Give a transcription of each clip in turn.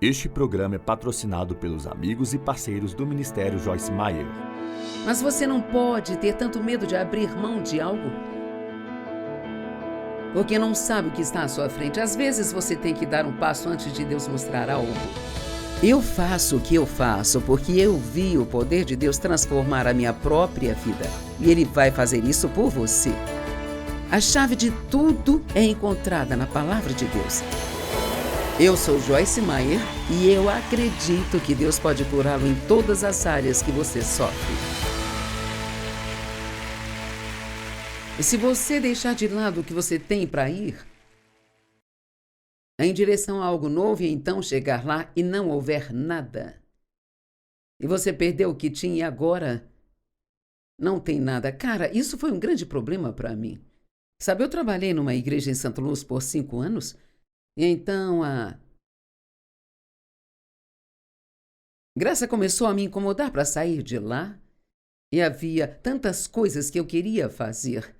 Este programa é patrocinado pelos amigos e parceiros do Ministério Joyce Meyer. Mas você não pode ter tanto medo de abrir mão de algo, porque não sabe o que está à sua frente. Às vezes você tem que dar um passo antes de Deus mostrar algo. Eu faço o que eu faço porque eu vi o poder de Deus transformar a minha própria vida. E Ele vai fazer isso por você. A chave de tudo é encontrada na Palavra de Deus. Eu sou Joyce Meyer e eu acredito que Deus pode curá-lo em todas as áreas que você sofre. E se você deixar de lado o que você tem para ir em direção a algo novo e então chegar lá e não houver nada, e você perdeu o que tinha e agora não tem nada. Cara, isso foi um grande problema para mim. Sabe, eu trabalhei numa igreja em Santa Luz por 5 anos, e então a graça começou a me incomodar para sair de lá, e havia tantas coisas que eu queria fazer,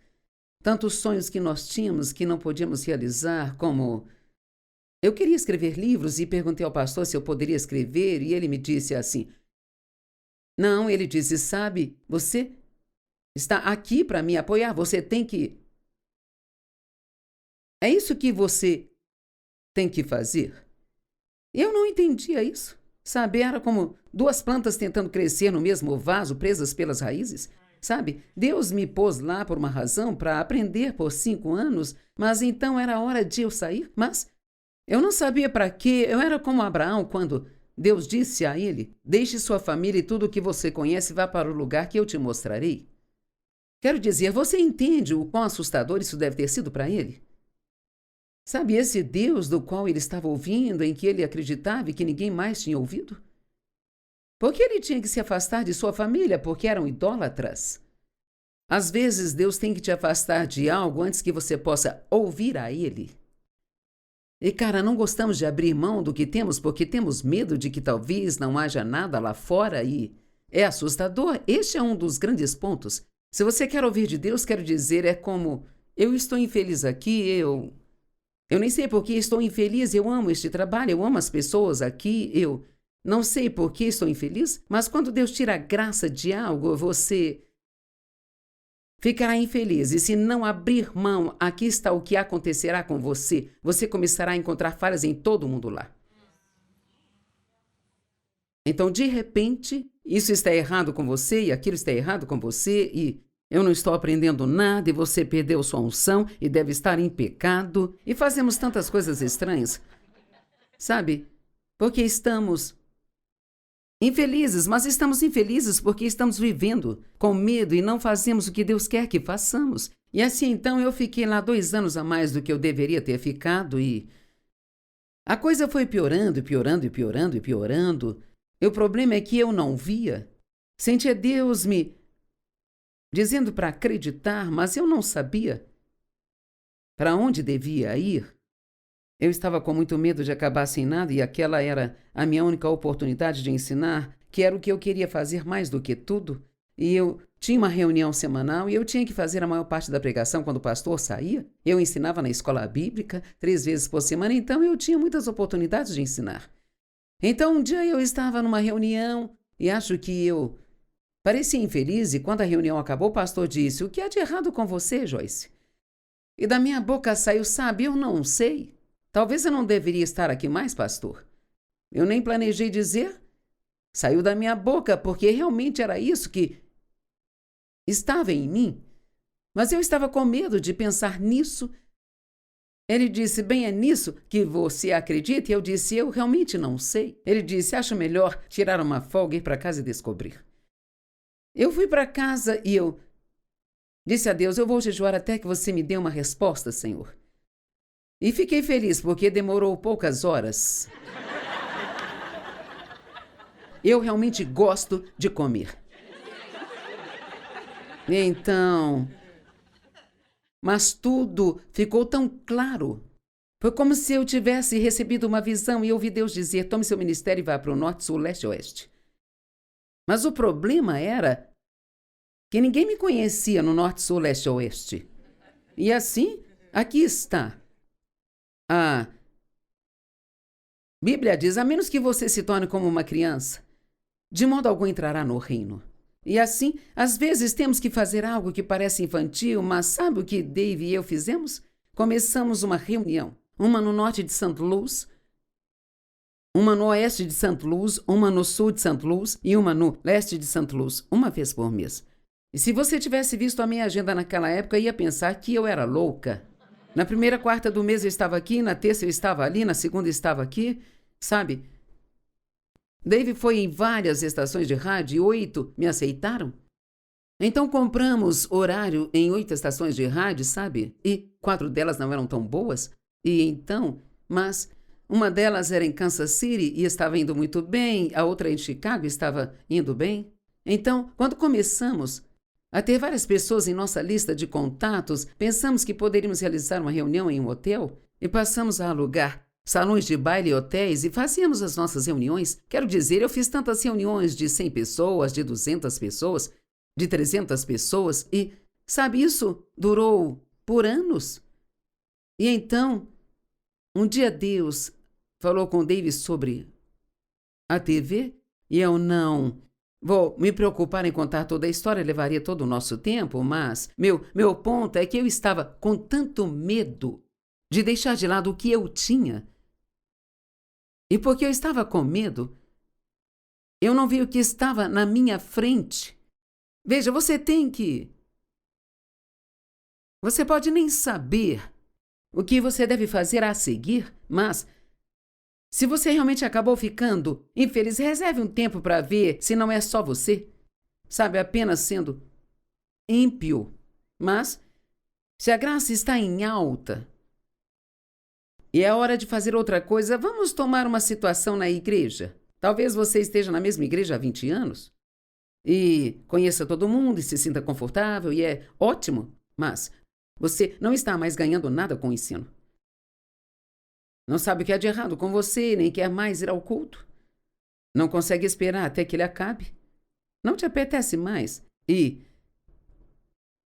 tantos sonhos que nós tínhamos que não podíamos realizar, como eu queria escrever livros e perguntei ao pastor se eu poderia escrever, e ele me disse assim, não, ele disse, sabe, você está aqui para me apoiar, você tem que... É isso que você tem que fazer. Eu não entendia isso, sabe, era como duas plantas tentando crescer no mesmo vaso, presas pelas raízes. Sabe, Deus me pôs lá por uma razão, para aprender por 5 anos, mas então era hora de eu sair, mas... Eu não sabia para quê. Eu era como Abraão quando Deus disse a ele, deixe sua família e tudo o que você conhece e vá para o lugar que eu te mostrarei. Quero dizer, você entende o quão assustador isso deve ter sido para ele? Sabe, esse Deus do qual ele estava ouvindo, em que ele acreditava e que ninguém mais tinha ouvido? Porque ele tinha que se afastar de sua família, porque eram idólatras. Às vezes Deus tem que te afastar de algo antes que você possa ouvir a ele. E, cara, não gostamos de abrir mão do que temos porque temos medo de que talvez não haja nada lá fora e é assustador. Este é um dos grandes pontos. Se você quer ouvir de Deus, quero dizer, é como, eu estou infeliz aqui, eu nem sei por que estou infeliz, eu amo este trabalho, eu amo as pessoas aqui, eu não sei por que estou infeliz, mas quando Deus tira a graça de algo, você ficará infeliz, e se não abrir mão, aqui está o que acontecerá com você. Você começará a encontrar falhas em todo mundo lá. Então, de repente, isso está errado com você, e aquilo está errado com você, e eu não estou aprendendo nada, e você perdeu sua unção, e deve estar em pecado, e fazemos tantas coisas estranhas. Sabe? Porque estamos infelizes, mas estamos infelizes porque estamos vivendo com medo e não fazemos o que Deus quer que façamos. E assim, então, eu fiquei lá 2 anos a mais do que eu deveria ter ficado e a coisa foi piorando, e piorando, e piorando, e piorando. E o problema é que eu não via. Sentia Deus me dizendo para acreditar, mas eu não sabia para onde devia ir. Eu estava com muito medo de acabar sem nada e aquela era a minha única oportunidade de ensinar, que era o que eu queria fazer mais do que tudo. E eu tinha uma reunião semanal e eu tinha que fazer a maior parte da pregação quando o pastor saía. Eu ensinava na escola bíblica 3 vezes por semana, então eu tinha muitas oportunidades de ensinar. Então um dia eu estava numa reunião e acho que eu parecia infeliz e quando a reunião acabou o pastor disse, o que há de errado com você, Joyce? E da minha boca saiu, sabe, eu não sei. Talvez eu não deveria estar aqui mais, pastor. Eu nem planejei dizer. Saiu da minha boca porque realmente era isso que estava em mim. Mas eu estava com medo de pensar nisso. Ele disse, bem, é nisso que você acredita? E eu disse, eu realmente não sei. Ele disse, acho melhor tirar uma folga e ir para casa e descobrir. Eu fui para casa e eu disse a Deus, eu vou jejuar até que você me dê uma resposta, Senhor. E fiquei feliz, porque demorou poucas horas. Eu realmente gosto de comer. Então, mas tudo ficou tão claro. Foi como se eu tivesse recebido uma visão e ouvi Deus dizer, tome seu ministério e vá para o norte, sul, leste e oeste. Mas o problema era que ninguém me conhecia no norte, sul, leste e oeste. E assim, aqui está. Bíblia diz, a menos que você se torne como uma criança, de modo algum entrará no reino. E assim, às vezes temos que fazer algo que parece infantil, mas sabe o que Dave e eu fizemos? Começamos uma reunião, uma no norte de St. Louis, uma no oeste de St. Louis, uma no sul de St. Louis e uma no leste de St. Louis, uma vez por mês. E se você tivesse visto a minha agenda naquela época, ia pensar que eu era louca. Na primeira quarta do mês eu estava aqui, na terça eu estava ali, na segunda eu estava aqui, sabe? Dave foi em várias estações de rádio e 8 me aceitaram. Então compramos horário em 8 estações de rádio, sabe? E 4 delas não eram tão boas. Mas uma delas era em Kansas City e estava indo muito bem, a outra em Chicago estava indo bem. Então, quando começamos a ter várias pessoas em nossa lista de contatos, pensamos que poderíamos realizar uma reunião em um hotel e passamos a alugar salões de baile e hotéis e fazíamos as nossas reuniões. Quero dizer, eu fiz tantas reuniões de 100 pessoas, de 200 pessoas, de 300 pessoas e, sabe, isso durou por anos. E então, um dia Deus falou com David sobre a TV e eu não vou me preocupar em contar toda a história, levaria todo o nosso tempo, mas meu ponto é que eu estava com tanto medo de deixar de lado o que eu tinha. E porque eu estava com medo, eu não vi o que estava na minha frente. Veja, você pode nem saber o que você deve fazer a seguir, mas se você realmente acabou ficando infeliz, reserve um tempo para ver se não é só você, sabe, apenas sendo ímpio. Mas se a graça está em alta e é hora de fazer outra coisa, vamos tomar uma situação na igreja. Talvez você esteja na mesma igreja há 20 anos e conheça todo mundo e se sinta confortável e é ótimo, mas você não está mais ganhando nada com o ensino. Não sabe o que há de errado com você, nem quer mais ir ao culto. Não consegue esperar até que ele acabe. Não te apetece mais. E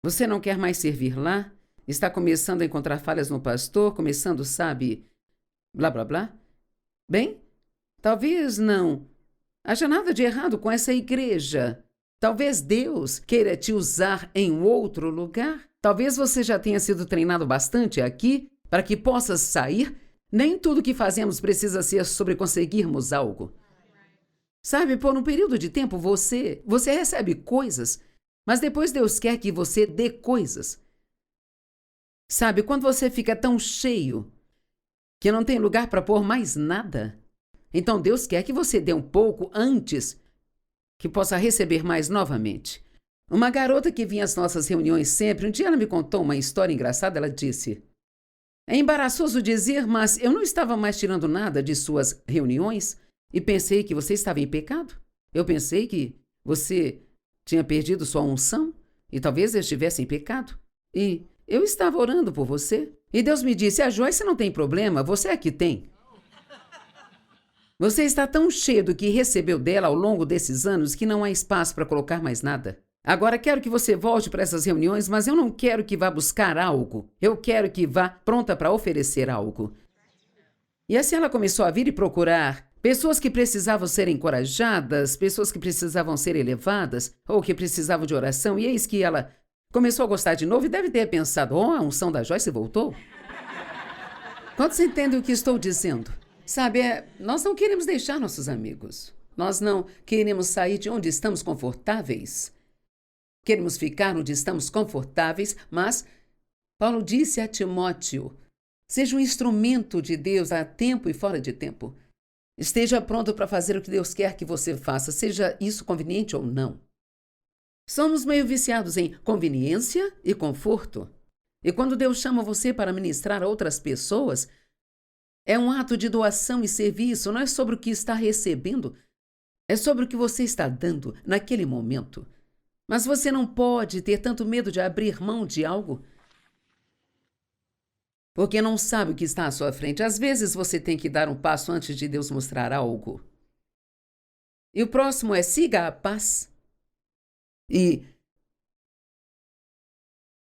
você não quer mais servir lá? Está começando a encontrar falhas no pastor, começando, sabe, blá, blá, blá? Bem, talvez não haja nada de errado com essa igreja. Talvez Deus queira te usar em outro lugar. Talvez você já tenha sido treinado bastante aqui para que possas sair. Nem tudo que fazemos precisa ser sobre conseguirmos algo. Sabe, por um período de tempo você recebe coisas, mas depois Deus quer que você dê coisas. Sabe, quando você fica tão cheio que não tem lugar para pôr mais nada, então Deus quer que você dê um pouco antes que possa receber mais novamente. Uma garota que vinha às nossas reuniões sempre, um dia ela me contou uma história engraçada, ela disse: é embaraçoso dizer, mas eu não estava mais tirando nada de suas reuniões e pensei que você estava em pecado. Eu pensei que você tinha perdido sua unção e talvez estivesse em pecado. E eu estava orando por você. E Deus me disse, a Joyce não tem problema, você é que tem. Você está tão cheio do que recebeu dela ao longo desses anos que não há espaço para colocar mais nada. Agora quero que você volte para essas reuniões, mas eu não quero que vá buscar algo. Eu quero que vá pronta para oferecer algo. E assim ela começou a vir e procurar pessoas que precisavam ser encorajadas, pessoas que precisavam ser elevadas ou que precisavam de oração. E eis que ela começou a gostar de novo e deve ter pensado, a unção da Joyce voltou? Quantos entendem o que estou dizendo? Sabe, nós não queremos deixar nossos amigos. Nós não queremos sair de onde estamos confortáveis. Queremos ficar onde estamos confortáveis, mas Paulo disse a Timóteo, seja um instrumento de Deus a tempo e fora de tempo. Esteja pronto para fazer o que Deus quer que você faça, seja isso conveniente ou não. Somos meio viciados em conveniência e conforto. E quando Deus chama você para ministrar a outras pessoas, é um ato de doação e serviço, não é sobre o que está recebendo, é sobre o que você está dando naquele momento. Mas você não pode ter tanto medo de abrir mão de algo, porque não sabe o que está à sua frente. Às vezes você tem que dar um passo antes de Deus mostrar algo. E o próximo é siga a paz. E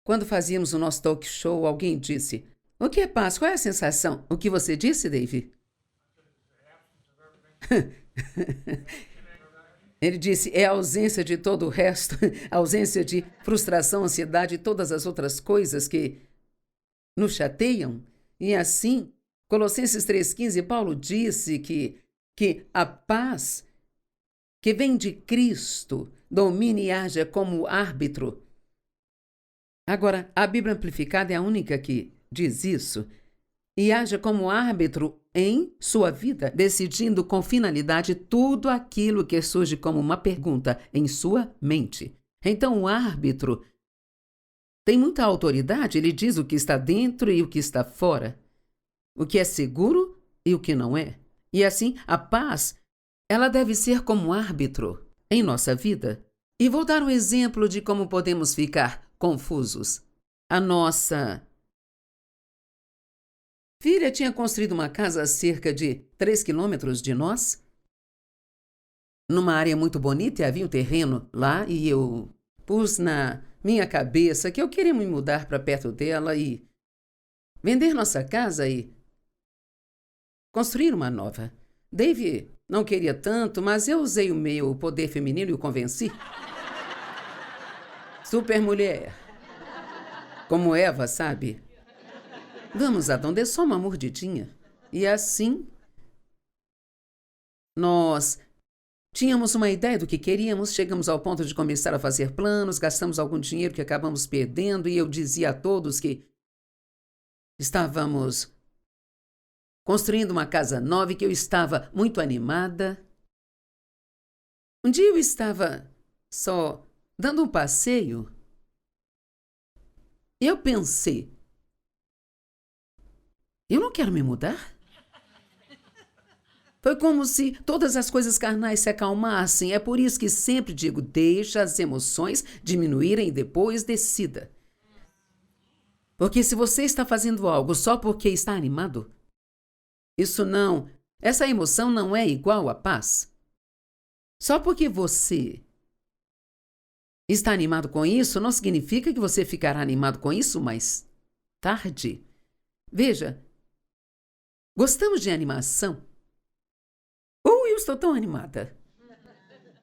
quando fazíamos o nosso talk show, alguém disse, o que é paz? Qual é a sensação? O que você disse, Dave? Ele disse, é a ausência de todo o resto, a ausência de frustração, ansiedade e todas as outras coisas que nos chateiam. E assim, Colossenses 3,15, Paulo disse que a paz que vem de Cristo domine e haja como árbitro. Agora, a Bíblia Amplificada é a única que diz isso. E haja como árbitro em sua vida, decidindo com finalidade tudo aquilo que surge como uma pergunta em sua mente. Então, o árbitro tem muita autoridade, ele diz o que está dentro e o que está fora, o que é seguro e o que não é. E assim, a paz, ela deve ser como árbitro em nossa vida. E vou dar um exemplo de como podemos ficar confusos. A nossa filha tinha construído uma casa a cerca de 3 quilômetros de nós, numa área muito bonita, e havia um terreno lá, e eu pus na minha cabeça que eu queria me mudar para perto dela e vender nossa casa e construir uma nova. Dave não queria tanto, mas eu usei o meu poder feminino e o convenci. Super mulher. Como Eva, sabe? Vamos, Adão, dê só uma mordidinha. E assim, nós tínhamos uma ideia do que queríamos, chegamos ao ponto de começar a fazer planos, gastamos algum dinheiro que acabamos perdendo, e eu dizia a todos que estávamos construindo uma casa nova e que eu estava muito animada. Um dia eu estava só dando um passeio e eu pensei, eu não quero me mudar. Foi como se todas as coisas carnais se acalmassem. É por isso que sempre digo, deixa as emoções diminuírem e depois decida. Porque se você está fazendo algo só porque está animado, essa emoção não é igual à paz. Só porque você está animado com isso, não significa que você ficará animado com isso mais tarde. Veja, gostamos de animação. Eu estou tão animada.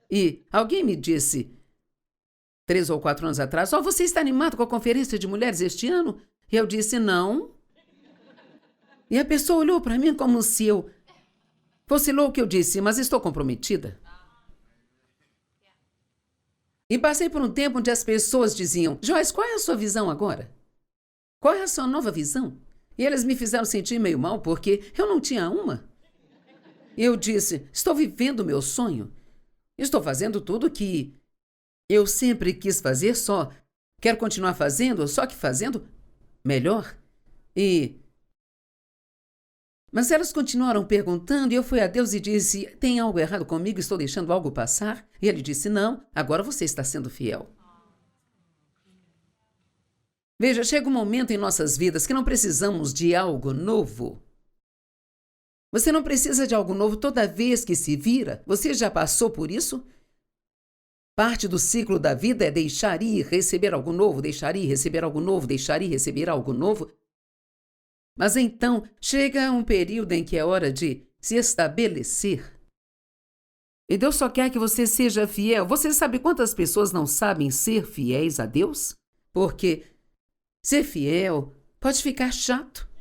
E alguém me disse, 3 ou 4 anos atrás, você está animado com a conferência de mulheres este ano? E eu disse, não. E a pessoa olhou para mim como se eu fosse louco. Eu disse, mas estou comprometida. E passei por um tempo onde as pessoas diziam, Joyce, qual é a sua visão agora? Qual é a sua nova visão? E eles me fizeram sentir meio mal porque eu não tinha uma. Eu disse, estou vivendo o meu sonho. Estou fazendo tudo que eu sempre quis fazer, só quero continuar fazendo, só que fazendo melhor. Mas elas continuaram perguntando e eu fui a Deus e disse, tem algo errado comigo? Estou deixando algo passar? E ele disse, não, agora você está sendo fiel. Veja, chega um momento em nossas vidas que não precisamos de algo novo. Você não precisa de algo novo toda vez que se vira. Você já passou por isso? Parte do ciclo da vida é deixar ir, receber algo novo, deixar ir, receber algo novo, deixar ir, receber algo novo. Mas então chega um período em que é hora de se estabelecer. E Deus só quer que você seja fiel. Você sabe quantas pessoas não sabem ser fiéis a Deus? Porque ser fiel pode ficar chato.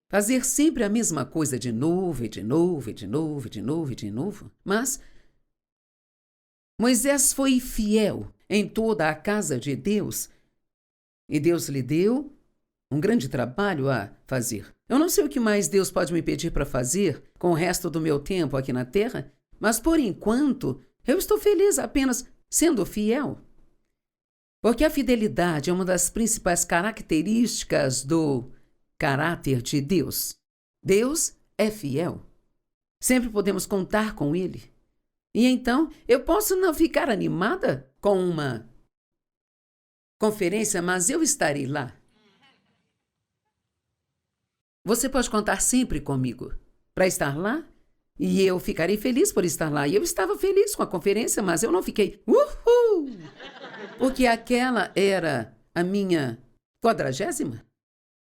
Fazer sempre a mesma coisa de novo, e de novo, e de novo, e de novo, e de novo. Mas Moisés foi fiel em toda a casa de Deus. E Deus lhe deu um grande trabalho a fazer. Eu não sei o que mais Deus pode me pedir para fazer com o resto do meu tempo aqui na Terra, mas por enquanto eu estou feliz apenas sendo fiel. Porque a fidelidade é uma das principais características do caráter de Deus. Deus é fiel. Sempre podemos contar com Ele. E então, eu posso não ficar animada com uma conferência, mas eu estarei lá. Você pode contar sempre comigo para estar lá e eu ficarei feliz por estar lá. E eu estava feliz com a conferência, mas eu não fiquei uhul, porque aquela era a minha 40ª.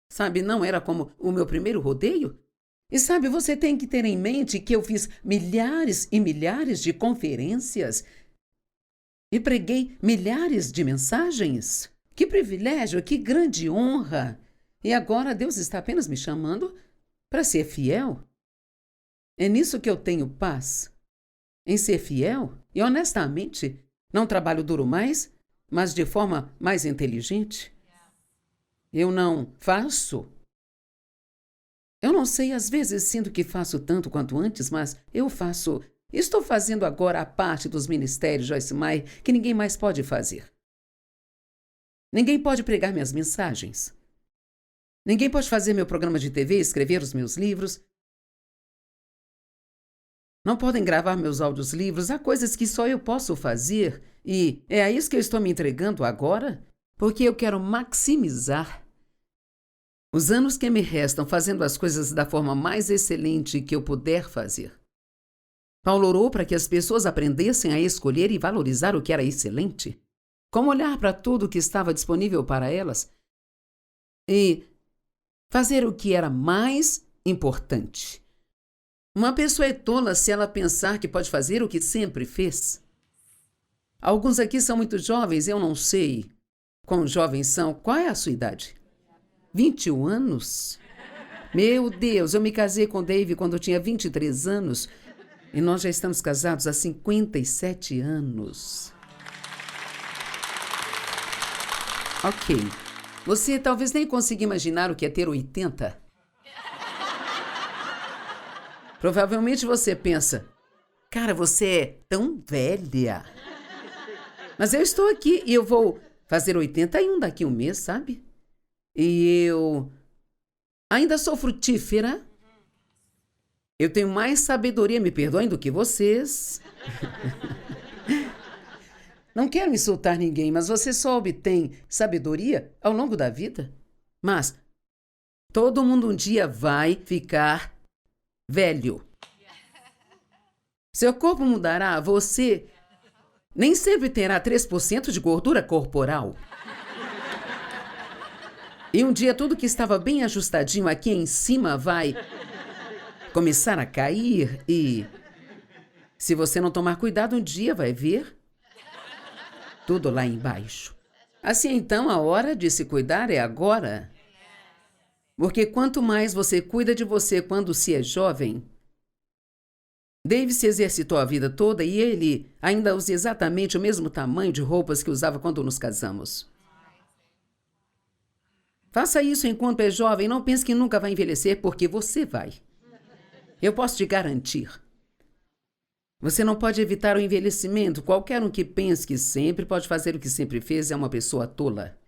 Sabe, não era como o meu primeiro rodeio. E sabe, você tem que ter em mente que eu fiz milhares e milhares de conferências e preguei milhares de mensagens. Que privilégio, que grande honra! E agora Deus está apenas me chamando para ser fiel. É nisso que eu tenho paz, em ser fiel. E honestamente, não trabalho duro mais, mas de forma mais inteligente. Eu não faço. Eu não sei, às vezes sinto que faço tanto quanto antes, mas eu faço. Estou fazendo agora a parte dos ministérios Joyce Meyer que ninguém mais pode fazer. Ninguém pode pregar minhas mensagens. Ninguém pode fazer meu programa de TV, escrever os meus livros. Não podem gravar meus audiolivros. Há coisas que só eu posso fazer. E é a isso que eu estou me entregando agora, porque eu quero maximizar os anos que me restam fazendo as coisas da forma mais excelente que eu puder fazer. Paulo orou para que as pessoas aprendessem a escolher e valorizar o que era excelente, como olhar para tudo que estava disponível para elas e fazer o que era mais importante. Uma pessoa é tola se ela pensar que pode fazer o que sempre fez. Alguns aqui são muito jovens, eu não sei quão jovens são. Qual é a sua idade? 21 anos? Meu Deus, eu me casei com o Dave quando eu tinha 23 anos e nós já estamos casados há 57 anos. Ok. Você talvez nem consiga imaginar o que é ter 80. Provavelmente você pensa, cara, você é tão velha. Mas eu estou aqui e eu vou fazer 81 daqui a um mês, sabe? E eu ainda sou frutífera. Eu tenho mais sabedoria, me perdoem, do que vocês. Não quero insultar ninguém, mas você só obtém sabedoria ao longo da vida. Mas todo mundo um dia vai ficar velho. Seu corpo mudará, você nem sempre terá 3% de gordura corporal. E um dia tudo que estava bem ajustadinho aqui em cima vai começar a cair e, se você não tomar cuidado, um dia vai ver tudo lá embaixo. Assim, então, a hora de se cuidar é agora. Porque quanto mais você cuida de você quando se é jovem... Dave se exercitou a vida toda e ele ainda usa exatamente o mesmo tamanho de roupas que usava quando nos casamos. Faça isso enquanto é jovem, não pense que nunca vai envelhecer, porque você vai. Eu posso te garantir. Você não pode evitar o envelhecimento. Qualquer um que pense que sempre pode fazer o que sempre fez é uma pessoa tola.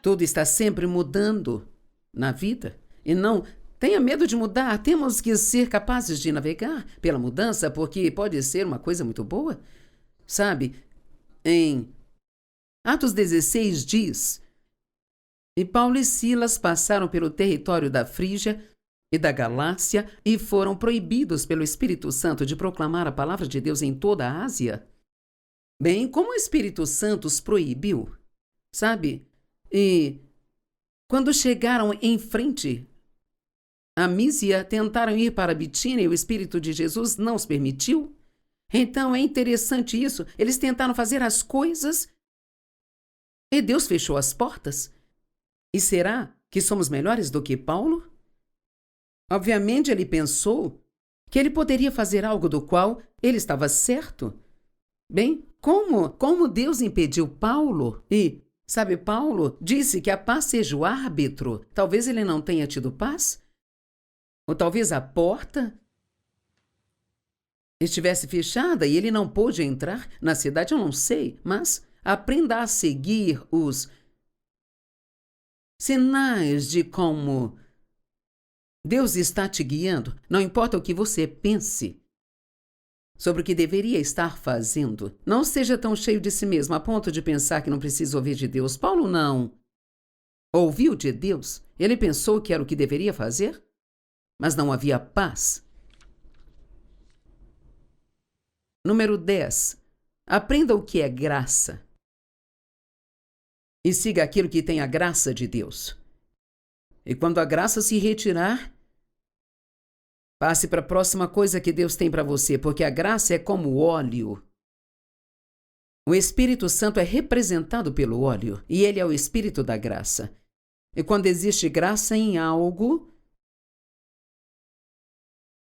Tudo está sempre mudando na vida. E não tenha medo de mudar. Temos que ser capazes de navegar pela mudança, porque pode ser uma coisa muito boa. Sabe, em Atos 16 diz... E Paulo e Silas passaram pelo território da Frígia e da Galácia e foram proibidos pelo Espírito Santo de proclamar a palavra de Deus em toda a Ásia. Bem, como o Espírito Santo os proibiu, sabe? E quando chegaram em frente a Mísia, tentaram ir para Bitínia e o Espírito de Jesus não os permitiu. Então é interessante isso. Eles tentaram fazer as coisas e Deus fechou as portas. E será que somos melhores do que Paulo? Obviamente ele pensou que ele poderia fazer algo do qual ele estava certo. Bem, como Deus impediu Paulo? E, sabe, Paulo disse que a paz seja o árbitro. Talvez ele não tenha tido paz? Ou talvez a porta estivesse fechada e ele não pôde entrar na cidade, eu não sei. Mas aprenda a seguir os sinais de como Deus está te guiando. Não importa o que você pense sobre o que deveria estar fazendo. Não seja tão cheio de si mesmo a ponto de pensar que não precisa ouvir de Deus. Paulo não ouviu de Deus. Ele pensou que era o que deveria fazer, mas não havia paz. Número 10. Aprenda o que é graça. E siga aquilo que tem a graça de Deus. E quando a graça se retirar, Passe para a próxima coisa que Deus tem para você, porque a graça é como óleo. O Espírito Santo é representado pelo óleo, e ele é o Espírito da graça. E quando existe graça em algo,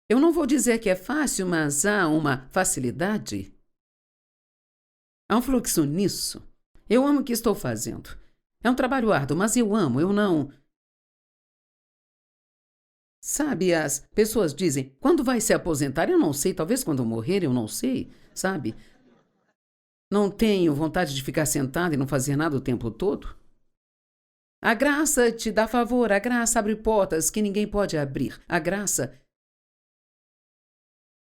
eu não vou dizer que é fácil, mas há uma facilidade. Há um fluxo nisso. Eu amo o que estou fazendo. É um trabalho árduo, mas eu amo, eu não... Sabe, as pessoas dizem, quando vai se aposentar? Eu não sei, talvez quando morrer, eu não sei, sabe? Não tenho vontade de ficar sentada e não fazer nada o tempo todo. A graça te dá favor, a graça abre portas que ninguém pode abrir. A graça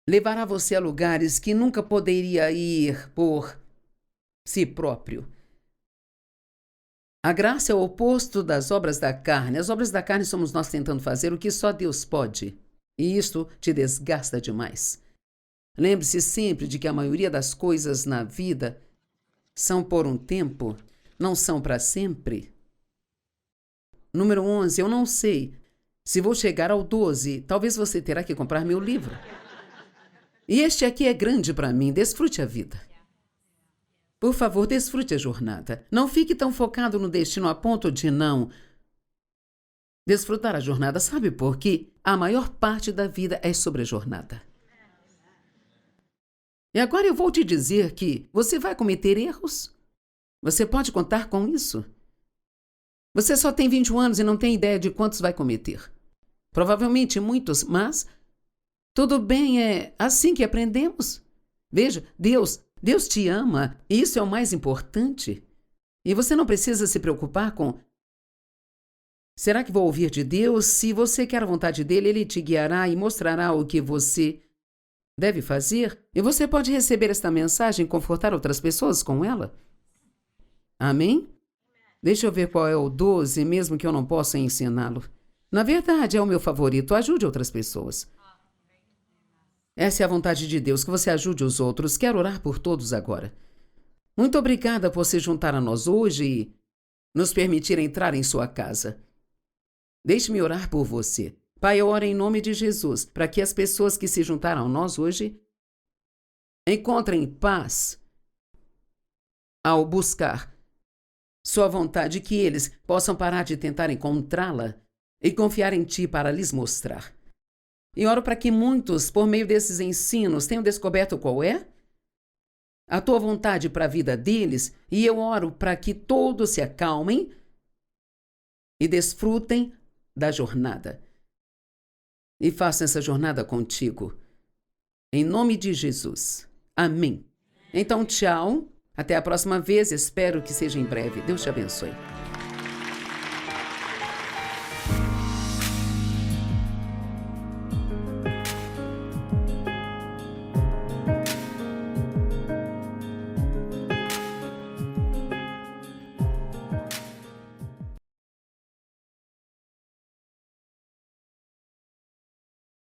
levará você a lugares que nunca poderia ir por si próprio. A graça é o oposto das obras da carne. As obras da carne somos nós tentando fazer o que só Deus pode. E isto te desgasta demais. Lembre-se sempre de que a maioria das coisas na vida são por um tempo, não são para sempre. Número 11, eu não sei. Se vou chegar ao 12, talvez você terá que comprar meu livro. E este aqui é grande para mim. Desfrute a vida. Por favor, desfrute a jornada. Não fique tão focado no destino a ponto de não desfrutar a jornada. Sabe por quê? A maior parte da vida é sobre a jornada. E agora eu vou te dizer que você vai cometer erros. Você pode contar com isso. Você só tem 21 anos e não tem ideia de quantos vai cometer. Provavelmente muitos, mas tudo bem, é assim que aprendemos. Veja, Deus te ama, e isso é o mais importante. E você não precisa se preocupar com... Será que vou ouvir de Deus? Se você quer a vontade dele, ele te guiará e mostrará o que você deve fazer. E você pode receber esta mensagem e confortar outras pessoas com ela. Amém? Deixa eu ver qual é o 12, mesmo que eu não possa ensiná-lo. Na verdade, é o meu favorito. Ajude outras pessoas. Essa é a vontade de Deus, que você ajude os outros. Quero orar por todos agora. Muito obrigada por se juntar a nós hoje e nos permitir entrar em sua casa. Deixe-me orar por você. Pai, eu oro em nome de Jesus, para que as pessoas que se juntaram a nós hoje encontrem paz ao buscar sua vontade, que eles possam parar de tentar encontrá-la e confiar em Ti para lhes mostrar. E oro para que muitos, por meio desses ensinos, tenham descoberto qual é a Tua vontade para a vida deles, e eu oro para que todos se acalmem e desfrutem da jornada. E façam essa jornada contigo. Em nome de Jesus. Amém. Então, tchau. Até a próxima vez. Espero que seja em breve. Deus te abençoe.